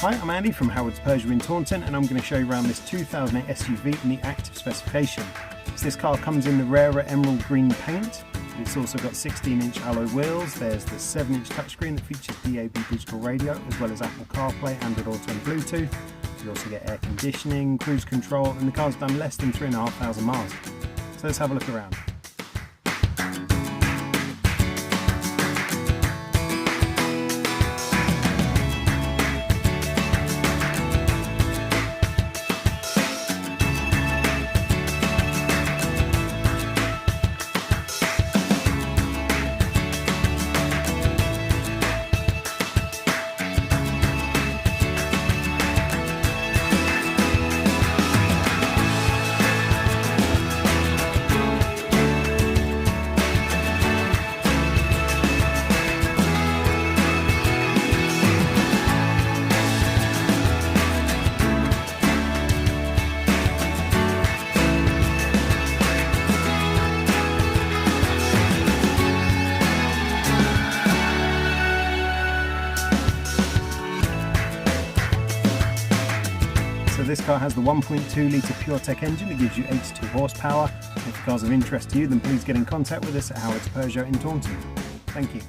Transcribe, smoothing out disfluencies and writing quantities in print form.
Hi, I'm Andy from Howard's Peugeot in Taunton, and I'm going to show you around this 2008 SUV in the active specification. So this car comes in the rarer emerald green paint. It's also got 16-inch alloy wheels. There's the 7-inch touchscreen that features DAB digital radio, as well as Apple CarPlay, Android Auto and Bluetooth. You also get air conditioning, cruise control, and the car's done less than 3,500 miles. So let's have a look around. So this car has the 1.2 litre PureTech engine that gives you 82 horsepower. If the car's of interest to you, then please get in contact with us at Howard's Peugeot in Taunton. Thank you.